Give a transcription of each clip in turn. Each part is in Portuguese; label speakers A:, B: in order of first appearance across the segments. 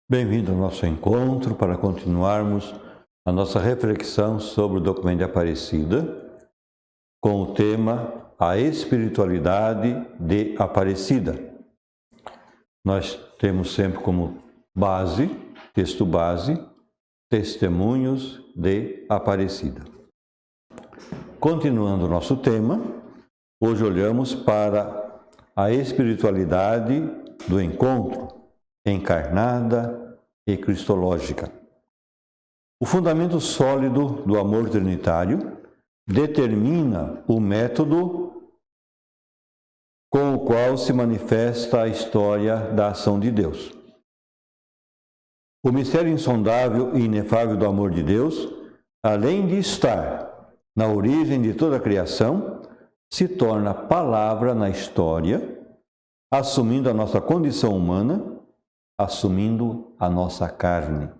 A: Bem-vindo ao nosso encontro para continuarmos a nossa reflexão sobre o documento de Aparecida com o tema A Espiritualidade de Aparecida. Nós temos sempre como base, texto base, Testemunhos de Aparecida. Continuando o nosso tema, hoje olhamos para a espiritualidade do encontro, encarnada e cristológica. O fundamento sólido do amor trinitário determina o método com o qual se manifesta a história da ação de Deus. O mistério insondável e inefável do amor de Deus, além de estar na origem de toda a criação, se torna palavra na história, assumindo a nossa condição humana, assumindo a nossa carne.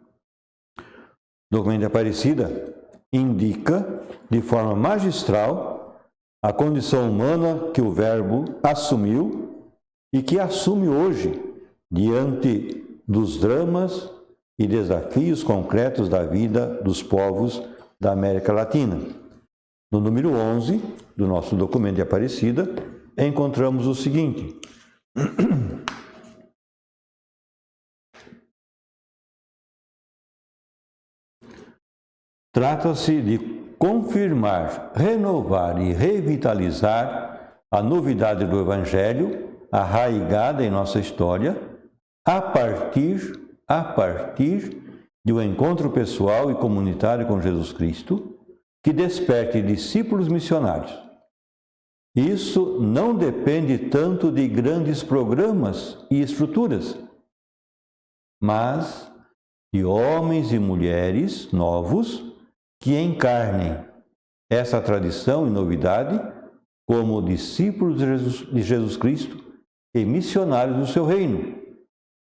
A: O documento de Aparecida indica de forma magistral a condição humana que o Verbo assumiu e que assume hoje diante dos dramas e desafios concretos da vida dos povos da América Latina. No número 11 do nosso documento de Aparecida, encontramos o seguinte: trata-se de confirmar, renovar e revitalizar a novidade do Evangelho arraigada em nossa história a partir de um encontro pessoal e comunitário com Jesus Cristo que desperte discípulos missionários. Isso não depende tanto de grandes programas e estruturas, mas de homens e mulheres novos que encarnem essa tradição e novidade como discípulos de Jesus Cristo e missionários do seu reino,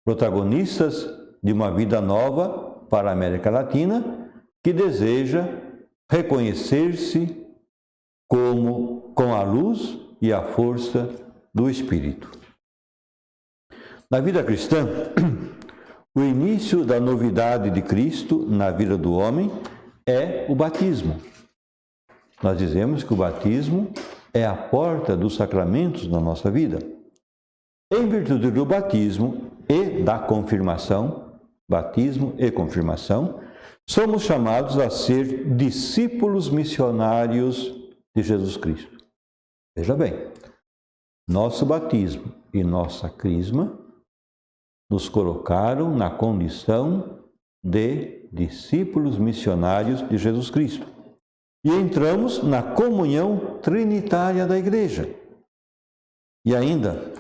A: protagonistas de uma vida nova para a América Latina que deseja reconhecer-se com a luz e a força do Espírito. Na vida cristã, o início da novidade de Cristo na vida do homem é o batismo. Nós dizemos que o batismo é a porta dos sacramentos na nossa vida. Em virtude do batismo e da confirmação, batismo e confirmação, somos chamados a ser discípulos missionários de Jesus Cristo. Veja bem, nosso batismo e nossa crisma nos colocaram na condição de discípulos missionários de Jesus Cristo. E entramos na comunhão trinitária da Igreja. E ainda,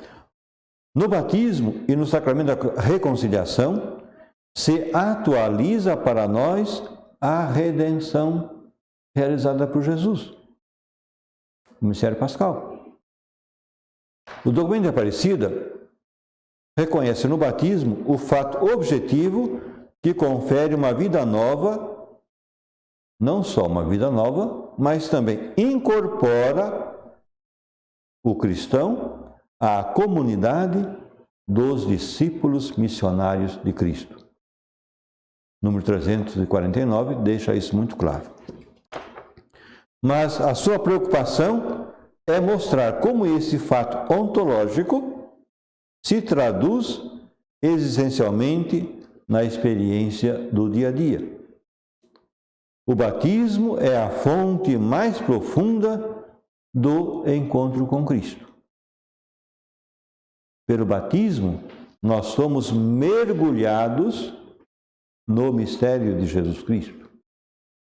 A: no batismo e no sacramento da reconciliação, se atualiza para nós a redenção realizada por Jesus, o mistério pascal. O documento de Aparecida reconhece no batismo o fato objetivo que confere uma vida nova, não só uma vida nova, mas também incorpora o cristão à comunidade dos discípulos missionários de Cristo. Número 349 deixa isso muito claro. Mas a sua preocupação é mostrar como esse fato ontológico se traduz existencialmente na experiência do dia a dia. O batismo é a fonte mais profunda do encontro com Cristo. Pelo batismo, nós somos mergulhados no mistério de Jesus Cristo,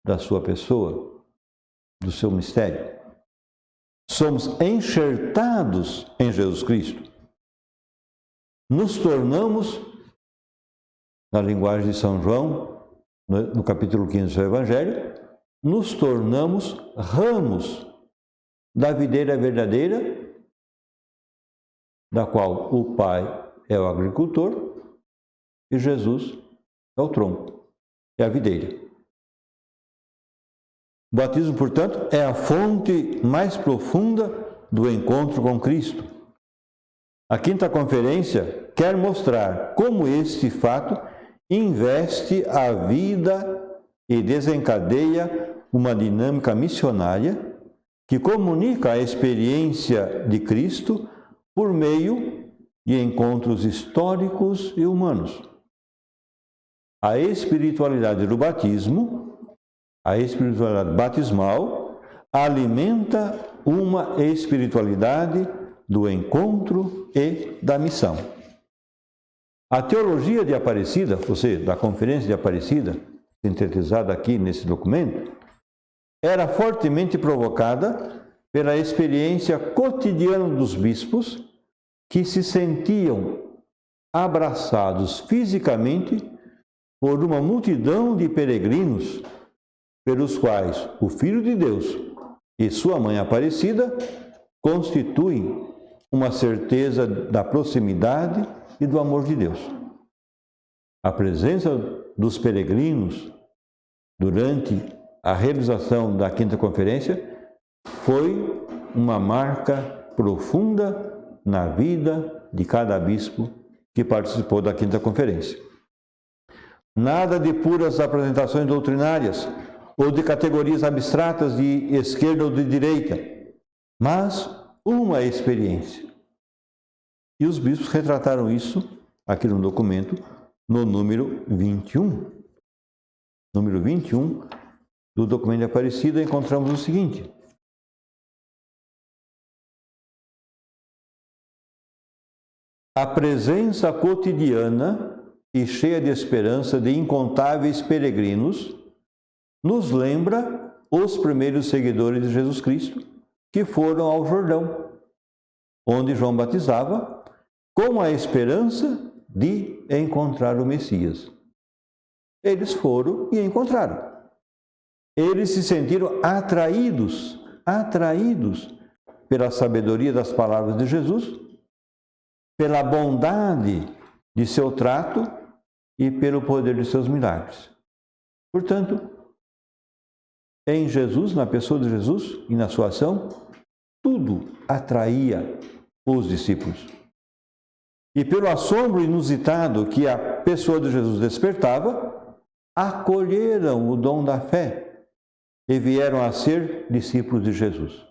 A: da sua pessoa, do seu mistério. Somos enxertados em Jesus Cristo. Nos tornamos, na linguagem de São João, no capítulo 15 do seu Evangelho, nos tornamos ramos da videira verdadeira, da qual o Pai é o agricultor e Jesus é o tronco, é a videira. O batismo, portanto, é a fonte mais profunda do encontro com Cristo. A quinta conferência quer mostrar como este fato investe a vida e desencadeia uma dinâmica missionária que comunica a experiência de Cristo por meio de encontros históricos e humanos. A espiritualidade do batismo, a espiritualidade batismal, alimenta uma espiritualidade do encontro e da missão. A teologia de Aparecida, ou seja, da Conferência de Aparecida, sintetizada aqui nesse documento, era fortemente provocada pela experiência cotidiana dos bispos que se sentiam abraçados fisicamente por uma multidão de peregrinos pelos quais o Filho de Deus e sua Mãe Aparecida constituem uma certeza da proximidade e do amor de Deus. A presença dos peregrinos durante a realização da Quinta Conferência foi uma marca profunda na vida de cada bispo que participou da Quinta Conferência. Nada de puras apresentações doutrinárias ou de categorias abstratas de esquerda ou de direita, mas uma experiência. E os bispos retrataram isso aqui no documento, no número 21. Número 21 do documento de Aparecida, encontramos o seguinte: a presença cotidiana e cheia de esperança de incontáveis peregrinos nos lembra os primeiros seguidores de Jesus Cristo que foram ao Jordão, onde João batizava, com a esperança de encontrar o Messias. Eles foram e encontraram. Eles se sentiram atraídos pela sabedoria das palavras de Jesus, pela bondade de seu trato e pelo poder de seus milagres. Portanto, em Jesus, na pessoa de Jesus e na sua ação, tudo atraía os discípulos. E pelo assombro inusitado que a pessoa de Jesus despertava, acolheram o dom da fé e vieram a ser discípulos de Jesus.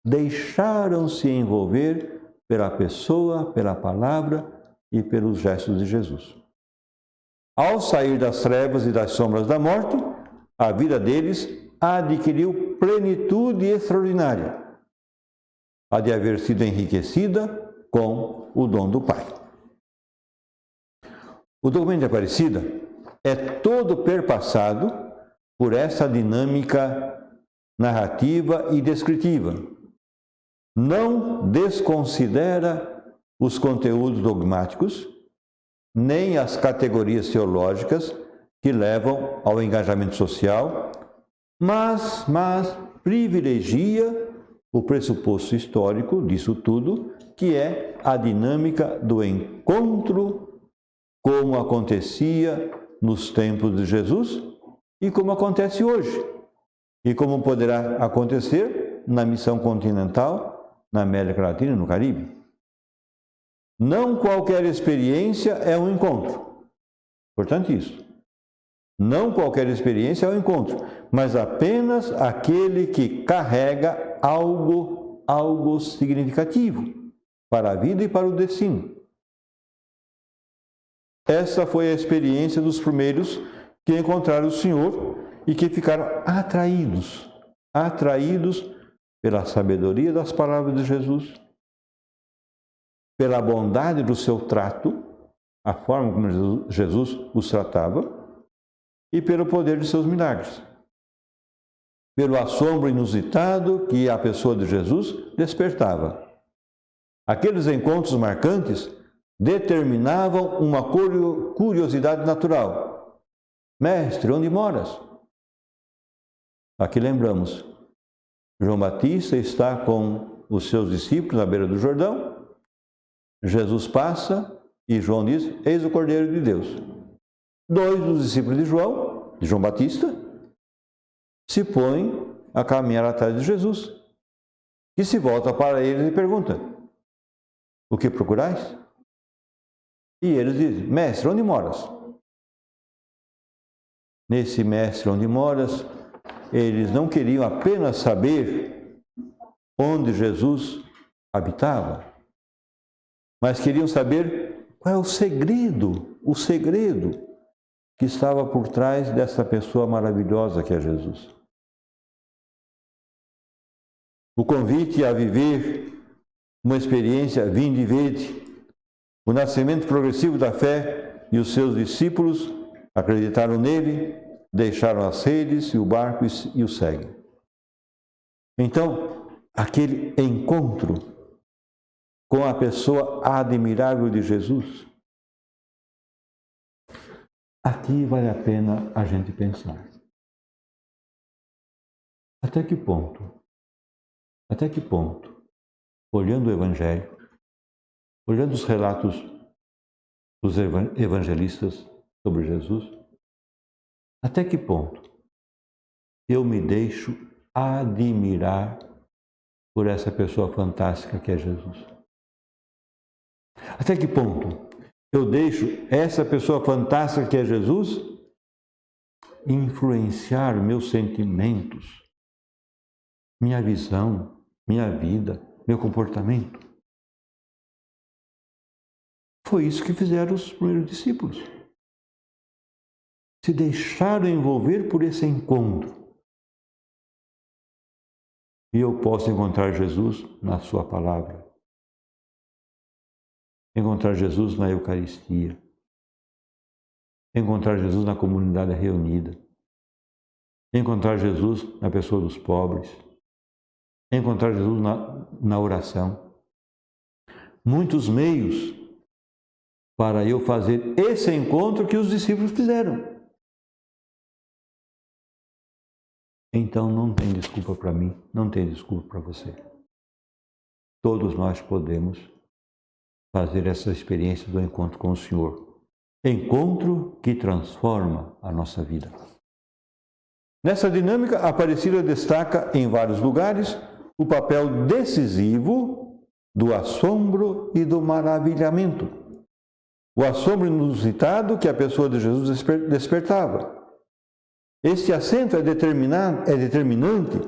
A: Deixaram-se envolver pela pessoa, pela palavra e pelos gestos de Jesus. Ao sair das trevas e das sombras da morte, a vida deles adquiriu plenitude extraordinária, a de haver sido enriquecida com o dom do Pai. O documento de Aparecida é todo perpassado por essa dinâmica narrativa e descritiva. Não desconsidera os conteúdos dogmáticos, nem as categorias teológicas que levam ao engajamento social, mas privilegia o pressuposto histórico disso tudo, que é a dinâmica do encontro, como acontecia nos tempos de Jesus e como acontece hoje, e como poderá acontecer na missão continental, na América Latina e no Caribe. Não qualquer experiência é um encontro. Importante isso. Não qualquer experiência é um encontro, mas apenas aquele que carrega algo significativo para a vida e para o destino. Essa foi a experiência dos primeiros que encontraram o Senhor e que ficaram atraídos pela sabedoria das palavras de Jesus, pela bondade do seu trato, a forma como Jesus os tratava, e pelo poder de seus milagres, pelo assombro inusitado que a pessoa de Jesus despertava. Aqueles encontros marcantes determinavam uma curiosidade natural. Mestre, onde moras? Aqui lembramos, João Batista está com os seus discípulos na beira do Jordão, Jesus passa e João diz, eis o Cordeiro de Deus. Dois dos discípulos de João Batista, se põem a caminhar atrás de Jesus, que se volta para eles e pergunta, o que procurais? E eles dizem, mestre, onde moras? nesse mestre onde moras, eles não queriam apenas saber onde Jesus habitava, mas queriam saber qual é o segredo que estava por trás dessa pessoa maravilhosa que é Jesus. O convite a viver uma experiência vinde e vede, o nascimento progressivo da fé, e os seus discípulos acreditaram nele, deixaram as redes e o barco e o seguem. Então, aquele encontro com a pessoa admirável de Jesus, aqui vale a pena a gente pensar. Até que ponto, olhando o Evangelho, olhando os relatos dos evangelistas sobre Jesus, até que ponto eu me deixo admirar por essa pessoa fantástica que é Jesus? Até que ponto eu deixo essa pessoa fantástica que é Jesus influenciar meus sentimentos, minha visão, minha vida, meu comportamento? Foi isso que fizeram os primeiros discípulos. Se deixaram envolver por esse encontro. E eu posso encontrar Jesus na sua palavra. Encontrar Jesus na Eucaristia. Encontrar Jesus na comunidade reunida. Encontrar Jesus na pessoa dos pobres. Encontrar Jesus na oração. Muitos meios para eu fazer esse encontro que os discípulos fizeram. Então não tem desculpa para mim, não tem desculpa para você. Todos nós podemos fazer essa experiência do encontro com o Senhor. Encontro que transforma a nossa vida. Nessa dinâmica, a Aparecida destaca em vários lugares o papel decisivo do assombro e do maravilhamento. O assombro inusitado que a pessoa de Jesus despertava. Este acento é determinante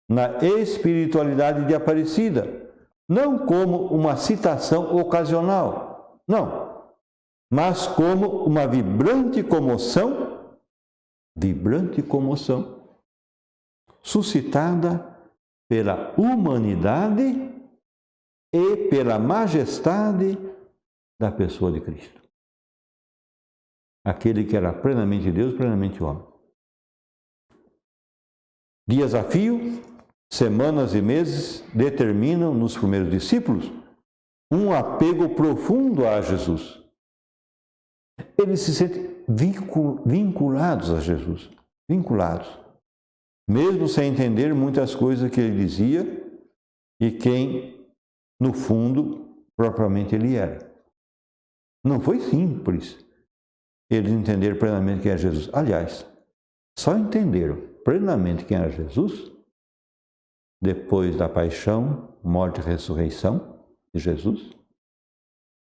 A: na espiritualidade de Aparecida, não como uma citação ocasional, não, mas como uma vibrante comoção suscitada pela humanidade e pela majestade da pessoa de Cristo. Aquele que era plenamente Deus, plenamente homem. Dias a fio, semanas e meses determinam nos primeiros discípulos um apego profundo a Jesus. Eles se sentem vinculados a Jesus, mesmo sem entender muitas coisas que ele dizia e quem, no fundo, propriamente ele era. Não foi simples eles entenderem plenamente quem é Jesus. Aliás, só entenderam plenamente quem era Jesus depois da paixão, morte e ressurreição de Jesus,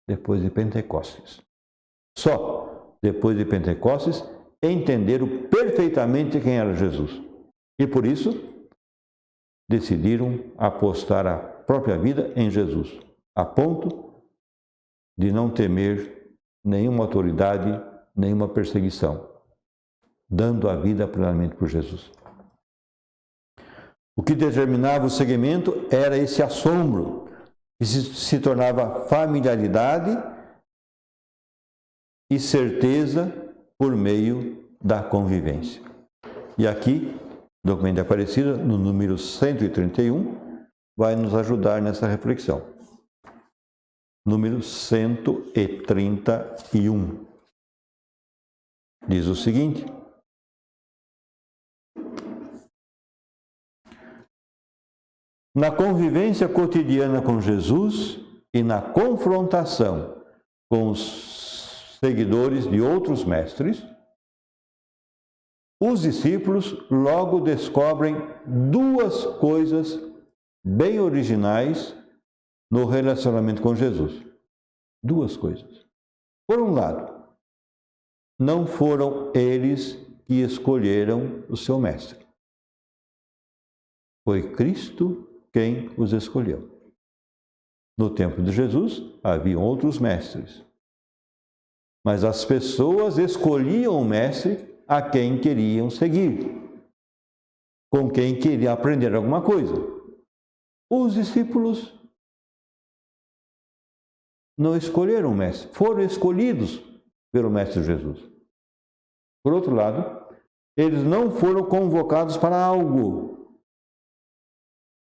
A: depois de Pentecostes. Só depois de Pentecostes entenderam perfeitamente quem era Jesus. E por isso decidiram apostar a própria vida em Jesus, a ponto de não temer nenhuma autoridade, nenhuma perseguição, dando a vida plenamente por Jesus. O que determinava o seguimento era esse assombro, que se tornava familiaridade e certeza por meio da convivência. E aqui, o documento de Aparecida, no número 131, vai nos ajudar nessa reflexão. Número 131. Diz o seguinte: na convivência cotidiana com Jesus e na confrontação com os seguidores de outros mestres, os discípulos logo descobrem duas coisas bem originais no relacionamento com Jesus. Duas coisas. Por um lado, não foram eles que escolheram o seu mestre. Foi Cristo quem os escolheu. No tempo de Jesus, havia outros mestres. Mas as pessoas escolhiam o mestre a quem queriam seguir, com quem queriam aprender alguma coisa. Os discípulos não escolheram o mestre, foram escolhidos pelo mestre Jesus. Por outro lado, eles não foram convocados para algo.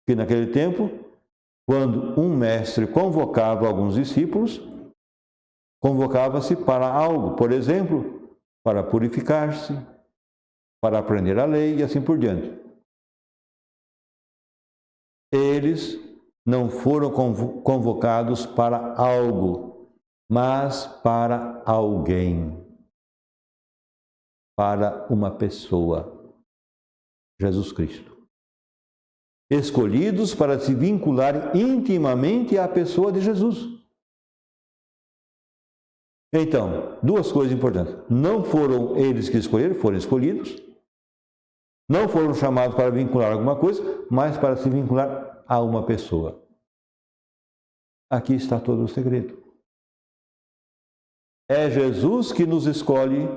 A: Que naquele tempo, quando um mestre convocava alguns discípulos, convocava-se para algo, por exemplo, para purificar-se, para aprender a lei e assim por diante. Eles não foram convocados para algo, mas para alguém, para uma pessoa, Jesus Cristo. Escolhidos para se vincular intimamente à pessoa de Jesus. Então, duas coisas importantes. Não foram eles que escolheram, foram escolhidos. Não foram chamados para vincular alguma coisa, mas para se vincular a uma pessoa. Aqui está todo o segredo. É Jesus que nos escolhe.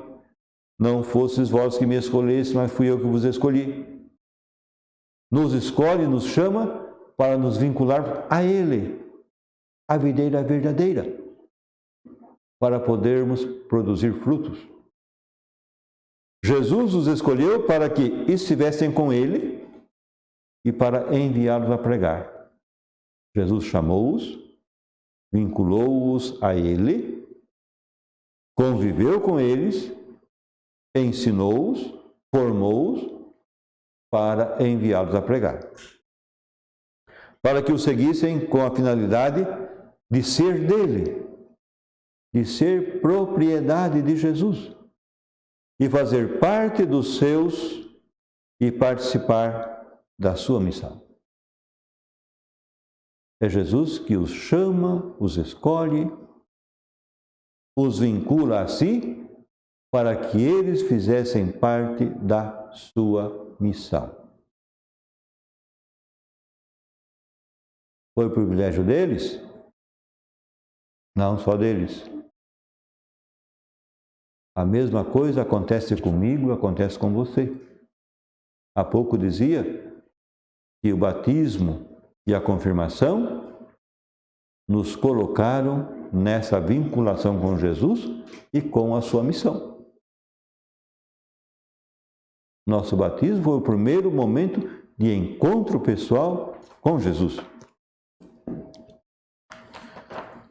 A: Não fostes vós que me escolhestes, mas fui eu que vos escolhi. Nos escolhe, nos chama para nos vincular a Ele, a videira verdadeira, para podermos produzir frutos. Jesus os escolheu para que estivessem com Ele e para enviá-los a pregar. Jesus chamou-os, vinculou-os a Ele, conviveu com eles, ensinou-os, formou-os para enviá-los a pregar. Para que o seguissem com a finalidade de ser dele, de ser propriedade de Jesus e fazer parte dos seus e participar da sua missão. É Jesus que os chama, os escolhe, os vincula a si para que eles fizessem parte da sua missão. Foi o privilégio deles? Não só deles. A mesma coisa acontece comigo, acontece com você. Há pouco dizia que o batismo e a confirmação nos colocaram nessa vinculação com Jesus e com a sua missão. Nosso batismo foi o primeiro momento de encontro pessoal com Jesus.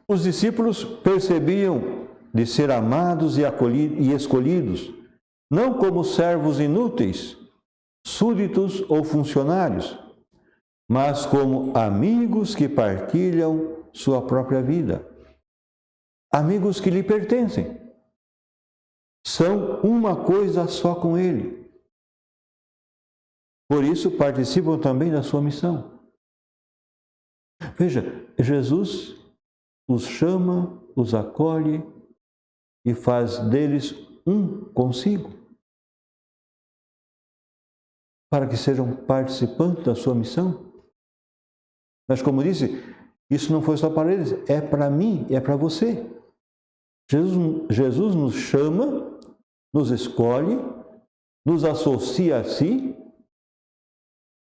A: Os discípulos percebiam de ser amados e escolhidos, não como servos inúteis, súditos ou funcionários, mas como amigos que partilham sua própria vida. Amigos que lhe pertencem. São uma coisa só com Ele. Por isso participam também da sua missão. Veja, Jesus os chama, os acolhe e faz deles um consigo, para que sejam participantes da sua missão. Mas como disse, isso não foi só para eles, é para mim, é para você. Jesus nos chama, nos escolhe, nos associa a si,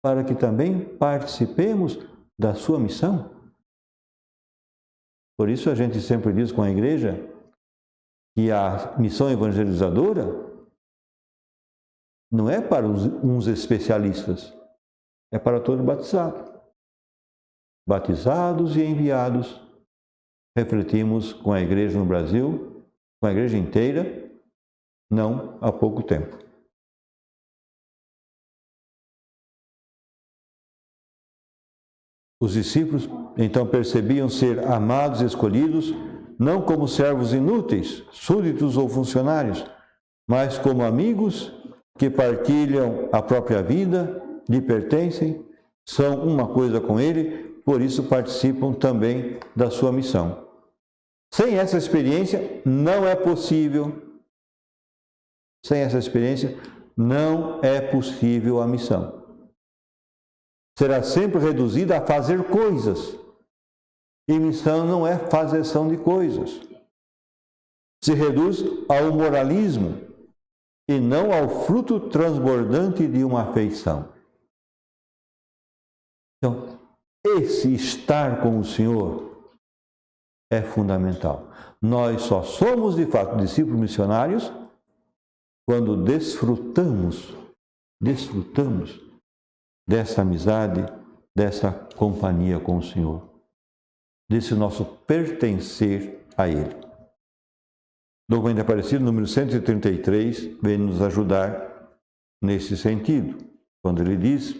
A: para que também participemos da sua missão. Por isso a gente sempre diz com a igreja que a missão evangelizadora não é para uns especialistas, é para todos batizados. Batizados e enviados, refletimos com a igreja no Brasil, com a igreja inteira, não há pouco tempo. Os discípulos, então, percebiam ser amados e escolhidos, não como servos inúteis, súditos ou funcionários, mas como amigos que partilham a própria vida, lhe pertencem, são uma coisa com Ele, por isso participam também da sua missão. Sem essa experiência, não é possível Sem essa experiência, não é possível a missão. Será sempre reduzida a fazer coisas. E missão não é fazeção de coisas. Se reduz ao moralismo e não ao fruto transbordante de uma afeição. Então, esse estar com o Senhor é fundamental. Nós só somos, de fato, discípulos missionários quando desfrutamos dessa amizade, dessa companhia com o Senhor, desse nosso pertencer a Ele. O documento Aparecido, número 133, vem nos ajudar nesse sentido, quando ele diz,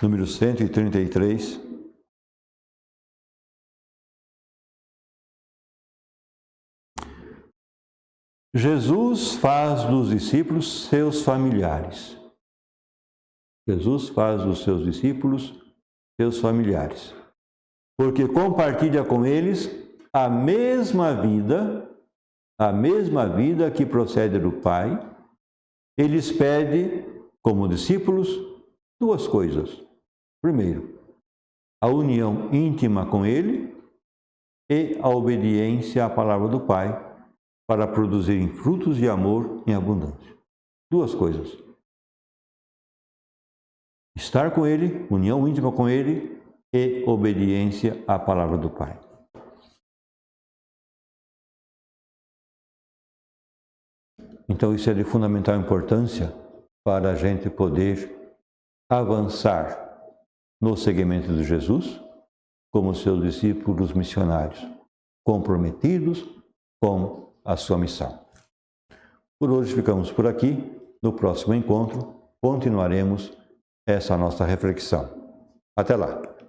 A: número 133, Jesus faz dos discípulos seus familiares. Jesus faz dos seus discípulos seus familiares, porque compartilha com eles a mesma vida que procede do Pai. Eles pedem, como discípulos, duas coisas. Primeiro, a união íntima com Ele e a obediência à palavra do Pai, para produzirem frutos de amor em abundância. Duas coisas. Estar com Ele, união íntima com Ele e obediência à palavra do Pai. Então isso é de fundamental importância para a gente poder avançar no seguimento de Jesus como seus discípulos missionários, comprometidos com a sua missão. Por hoje ficamos por aqui. No próximo encontro continuaremos essa nossa reflexão. Até lá!